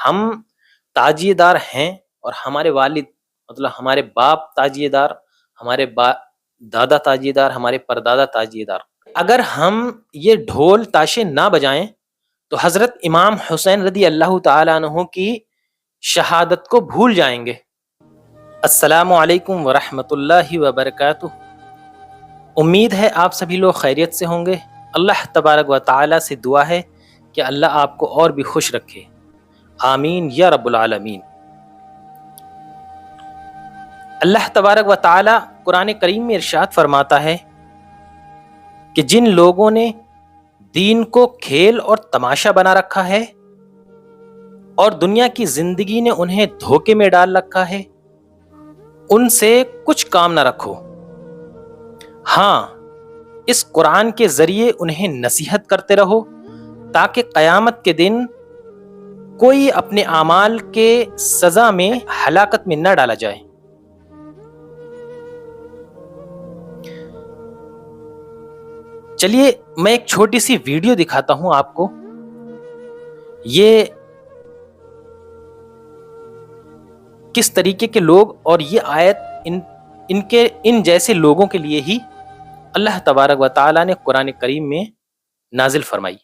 ہم تاجیے دار ہیں اور ہمارے والد مطلب ہمارے باپ تاجیے دار، ہمارے دادا تاجیے دار، ہمارے پردادا تاجیے دار، اگر ہم یہ ڈھول تاشے نہ بجائیں تو حضرت امام حسین رضی اللہ تعالی عنہ کی شہادت کو بھول جائیں گے۔ السلام علیکم ورحمۃ اللہ وبرکاتہ۔ امید ہے آپ سبھی لوگ خیریت سے ہوں گے۔ اللہ تبارک و تعالی سے دعا ہے کہ اللہ آپ کو اور بھی خوش رکھے، آمین یا رب العالمین۔ اللہ تبارک و تعالی قرآن کریم میں ارشاد فرماتا ہے کہ جن لوگوں نے دین کو کھیل اور تماشا بنا رکھا ہے اور دنیا کی زندگی نے انہیں دھوکے میں ڈال رکھا ہے، ان سے کچھ کام نہ رکھو۔ ہاں، اس قرآن کے ذریعے انہیں نصیحت کرتے رہو تاکہ قیامت کے دن کوئی اپنے اعمال کے سزا میں ہلاکت میں نہ ڈالا جائے۔ چلیے میں ایک چھوٹی سی ویڈیو دکھاتا ہوں آپ کو۔ یہ کس طریقے کے لوگ، اور یہ آیت ان جیسے لوگوں کے لیے ہی اللہ تبارک و تعالی نے قرآن کریم میں نازل فرمائی۔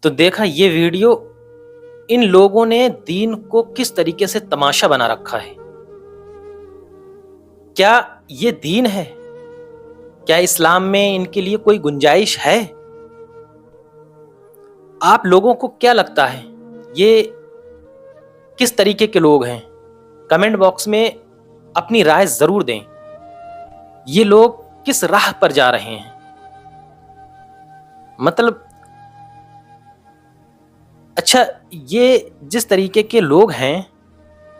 تو دیکھا یہ ویڈیو، ان لوگوں نے دین کو کس طریقے سے تماشا بنا رکھا ہے۔ کیا یہ دین ہے؟ کیا اسلام میں ان کے لیے کوئی گنجائش ہے؟ آپ لوگوں کو کیا لگتا ہے یہ کس طریقے کے لوگ ہیں؟ کمنٹ باکس میں اپنی رائے ضرور دیں۔ یہ لوگ کس راہ پر جا رہے ہیں؟ مطلب اچھا، یہ جس طریقے کے لوگ ہیں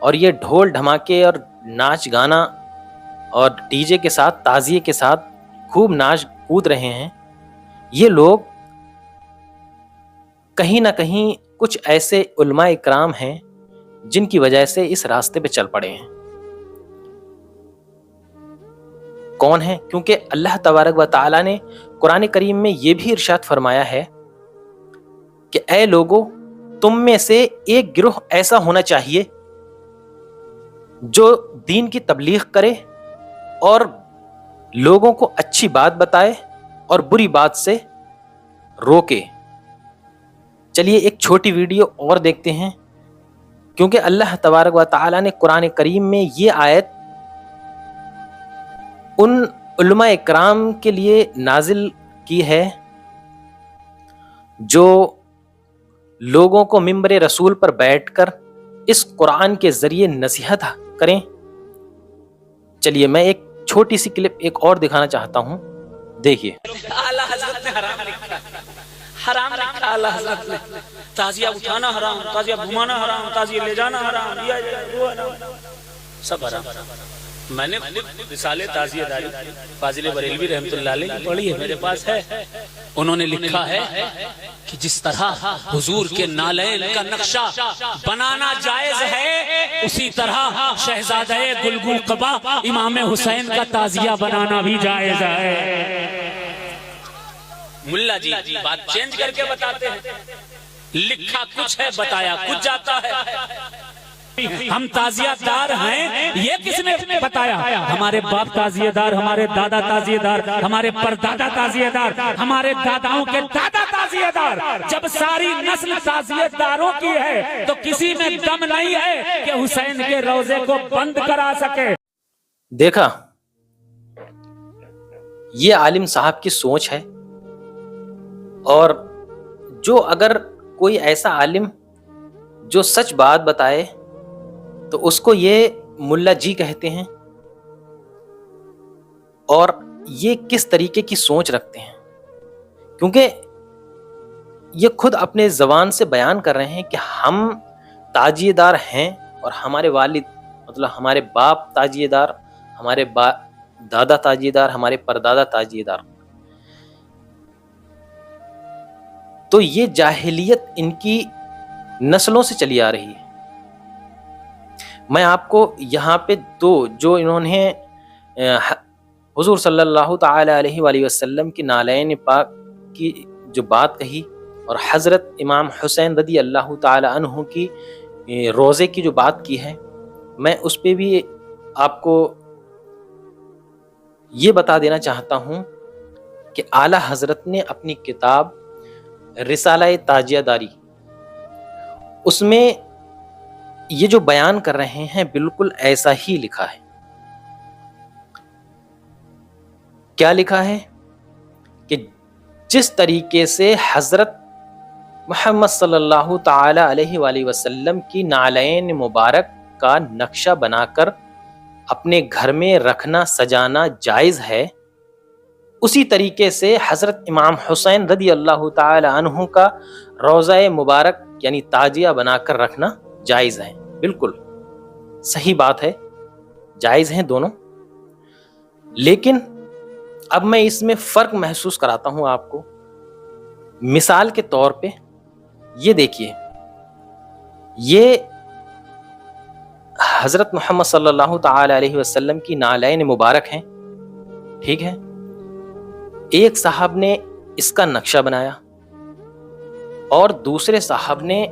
اور یہ ڈھول ڈھماکے اور ناچ گانا اور ڈی جے کے ساتھ، تعزیے کے ساتھ خوب ناچ کود رہے ہیں، یہ لوگ کہیں نہ کہیں کچھ ایسے علماء اکرام ہیں جن کی وجہ سے اس راستے پہ چل پڑے ہیں۔ کون ہیں؟ کیونکہ اللہ تبارک و تعالی نے قرآن کریم میں یہ بھی ارشاد فرمایا ہے کہ اے لوگو، تم میں سے ایک گروہ ایسا ہونا چاہیے جو دین کی تبلیغ کرے اور لوگوں کو اچھی بات بتائے اور بری بات سے روکے۔ چلیے ایک چھوٹی ویڈیو اور دیکھتے ہیں، کیونکہ اللہ تبارک و تعالی نے قرآن کریم میں یہ آیت ان علماء اکرام کے لیے نازل کی ہے جو لوگوں کو منبر رسول پر بیٹھ کر اس قرآن کے ذریعے نصیحت کریں۔ چلیے میں ایک چھوٹی سی کلپ ایک اور دکھانا چاہتا ہوں، دیکھیے۔ اعلیٰ حضرت نے حرام لکھا ہے، حرام لکھا اعلیٰ حضرت نے۔ تعزیہ اٹھانا حرام، تعزیہ گھمانا حرام، تعزیہ لے جانا حرام، یہ سب حرام۔ میں نے رسالے تعزیہ داری فاضل بریلوی رحمۃ اللہ علیہ کی پڑھی ہے، میرے پاس ہے۔ انہوں نے لکھا ہے کہ جس طرح حضور کے نالین کا نقشہ بنانا جائز ہے، اسی طرح شہزادہ گلگو قبا امام حسین کا تعزیہ بنانا بھی جائز ہے۔ ملا جی بات چینج کر کے بتاتے ہیں، لکھا کچھ ہے بتایا کچھ جاتا ہے۔ ہم تعزیہ دار ہیں، یہ کس نے بتایا؟ ہمارے باپ تعزیہ دار، ہمارے دادا تعزیہ دار، ہمارے پردادا تعزیہ دار، ہمارے داداؤں کے دادا تعزیہ دار۔ جب ساری نسل تعزیہ داروں کی ہے تو کسی میں دم نہیں ہے کہ حسین کے روضے کو بند کرا سکے۔ دیکھا، یہ عالم صاحب کی سوچ ہے، اور جو اگر کوئی ایسا عالم جو سچ بات بتائے تو اس کو یہ ملا جی کہتے ہیں، اور یہ کس طریقے کی سوچ رکھتے ہیں کیونکہ یہ خود اپنے زبان سے بیان کر رہے ہیں کہ ہم تاجیے دار ہیں اور ہمارے والد مطلب ہمارے باپ تاجیے دار، ہمارے دادا تاجیے دار، ہمارے پردادا تاجیے دار. تو یہ جاہلیت ان کی نسلوں سے چلی آ رہی ہے. میں آپ کو یہاں پہ جو انہوں نے حضور صلی اللہ تعالی علیہ وآلہ وسلم کی نالین پاک کی جو بات کہی اور حضرت امام حسین رضی اللہ تعالی عنہ کی روزے کی جو بات کی ہے، میں اس پہ بھی آپ کو یہ بتا دینا چاہتا ہوں کہ اعلیٰ حضرت نے اپنی کتاب رسالہ تاجیہ داری اس میں یہ جو بیان کر رہے ہیں بالکل ایسا ہی لکھا ہے. کیا لکھا ہے کہ جس طریقے سے حضرت محمد صلی اللہ تعالی علیہ وآلہ وسلم کی نالین مبارک کا نقشہ بنا کر اپنے گھر میں رکھنا سجانا جائز ہے، اسی طریقے سے حضرت امام حسین رضی اللہ تعالی عنہ کا روضہ مبارک یعنی تاجیہ بنا کر رکھنا جائز ہے. بالکل صحیح بات ہے، جائز ہیں دونوں. لیکن اب میں اس میں فرق محسوس کراتا ہوں آپ کو. مثال کے طور پہ یہ دیکھیے، یہ حضرت محمد صلی اللہ تعالی علیہ وسلم کی نالین مبارک ہیں، ٹھیک ہے. ایک صاحب نے اس کا نقشہ بنایا اور دوسرے صاحب نے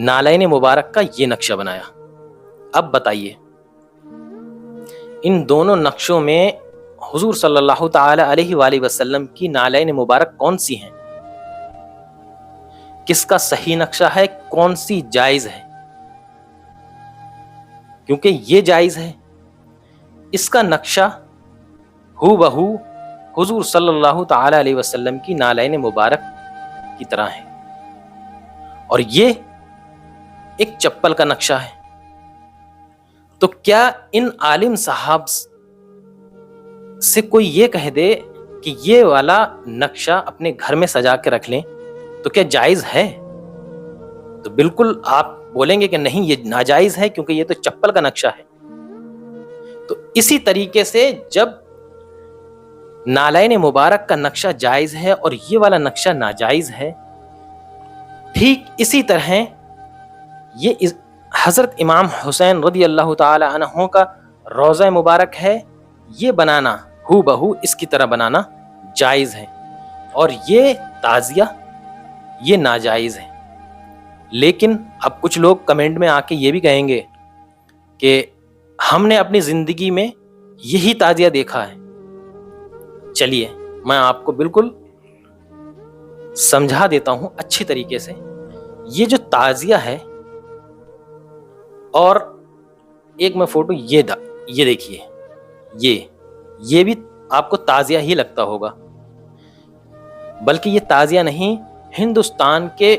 نالین مبارک کا یہ نقشہ بنایا. اب بتائیے ان دونوں نقشوں میں حضور صلی اللہ تعالی علیہ وآلہ وسلم کی نالین مبارک کون سی ہیں؟ کس کا صحیح نقشہ ہے؟ کون سی جائز ہے؟ کیونکہ یہ جائز ہے، اس کا نقشہ ہو بہو حضور صلی اللہ تعالی علیہ وسلم کی نالین مبارک کی طرح ہے، اور یہ ایک چپل کا نقشہ ہے. تو کیا ان عالم صاحب سے کوئی یہ کہہ دے کہ یہ والا نقشہ اپنے گھر میں سجا کے رکھ لیں تو کیا جائز ہے؟ تو بالکل آپ بولیں گے کہ نہیں، یہ ناجائز ہے کیونکہ یہ تو چپل کا نقشہ ہے. تو اسی طریقے سے جب نالین مبارک کا نقشہ جائز ہے اور یہ والا نقشہ ناجائز ہے، ٹھیک اسی طرح یہ حضرت امام حسین رضی اللہ تعالی عنہ کا روضہ مبارک ہے، یہ بنانا ہو بہو اس کی طرح بنانا جائز ہے، اور یہ تعزیہ یہ ناجائز ہے. لیکن اب کچھ لوگ کمنٹ میں آ کے یہ بھی کہیں گے کہ ہم نے اپنی زندگی میں یہی تعزیہ دیکھا ہے. چلیے میں آپ کو بالکل سمجھا دیتا ہوں اچھی طریقے سے. یہ جو تعزیہ ہے، اور ایک میں فوٹو یہ دیکھیے، یہ بھی آپ کو تعزیہ ہی لگتا ہوگا، بلکہ یہ تعزیہ نہیں، ہندوستان کے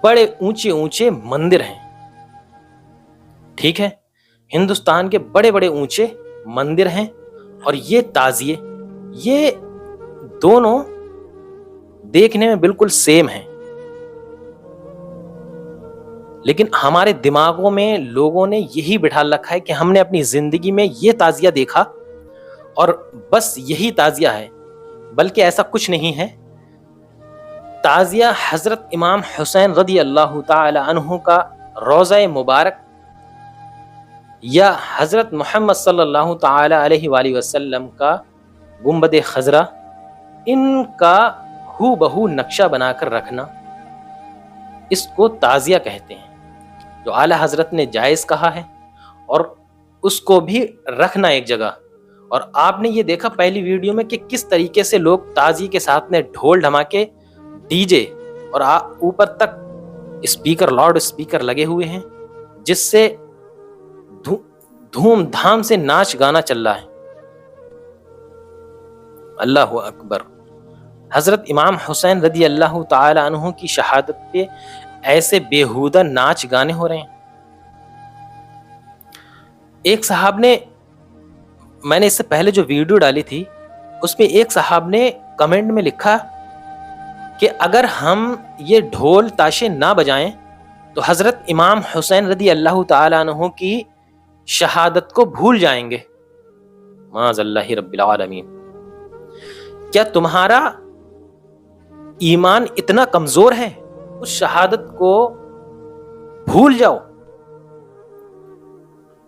بڑے اونچے اونچے مندر ہیں، ٹھیک ہے. ہندوستان کے بڑے بڑے اونچے مندر ہیں، اور یہ تعزیے یہ دونوں دیکھنے میں بالکل سیم ہیں. لیکن ہمارے دماغوں میں لوگوں نے یہی بٹھا رکھا ہے کہ ہم نے اپنی زندگی میں یہ تعزیہ دیکھا اور بس یہی تعزیہ ہے، بلکہ ایسا کچھ نہیں ہے. تعزیہ حضرت امام حسین رضی اللہ تعالی عنہ کا روضہ مبارک یا حضرت محمد صلی اللہ تعالی علیہ وآلہ وسلم کا گنبد خضرا، ان کا ہو بہو نقشہ بنا کر رکھنا، اس کو تعزیہ کہتے ہیں، جو اعلی حضرت نے جائز کہا ہے، اور اس کو بھی رکھنا ایک جگہ. اور آپ نے یہ دیکھا پہلی ویڈیو میں کہ کس طریقے سے لوگ تعزیے کے ساتھ میں ڈھول ڈھماکے، ڈی جے اور اوپر تک اسپیکر، لاؤڈ اسپیکر لگے ہوئے ہیں، جس سے دھوم دھام سے ناچ گانا چل رہا ہے. اللہ اکبر. حضرت امام حسین رضی اللہ تعالی عنہ کی شہادت پہ ایسے بیہودہ ناچ گانے ہو رہے ہیں. ایک صاحب نے، میں نے اس سے پہلے جو ویڈیو ڈالی تھی اس پہ ایک صاحب نے کمنٹ میں لکھا کہ اگر ہم یہ ڈھول تاشے نہ بجائیں تو حضرت امام حسین رضی اللہ تعالیٰ عنہ کی شہادت کو بھول جائیں گے. معاذ اللہ رب العالمین. کیا تمہارا ایمان اتنا کمزور ہے اس شہادت کو بھول جاؤ؟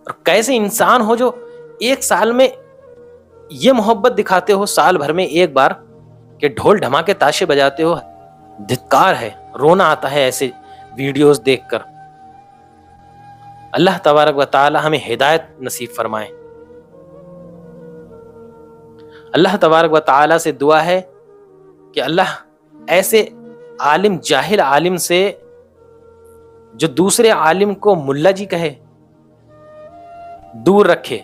اور کیسے انسان ہو جو ایک سال میں یہ محبت دکھاتے ہو، سال بھر میں ایک بار کہ ڈھول ڈھماکے تاشے بجاتے ہو. دھتکار ہے، رونا آتا ہے ایسے ویڈیوز دیکھ کر. اللہ تبارک و تعالی ہمیں ہدایت نصیب فرمائے. اللہ تبارک و تعالی سے دعا ہے کہ اللہ ایسے عالم، جاہل عالم سے جو دوسرے عالم کو ملا جی کہے دور رکھے.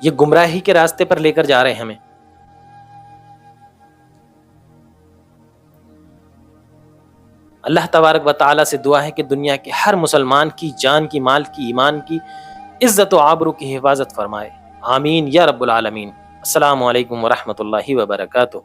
یہ گمراہی کے راستے پر لے کر جا رہے ہیں ہمیں. اللہ تبارک و تعالی سے دعا ہے کہ دنیا کے ہر مسلمان کی جان کی، مال کی، ایمان کی عزت و آبرو کی حفاظت فرمائے. آمین یا رب العالمین. السلام علیکم ورحمۃ اللہ وبرکاتہ.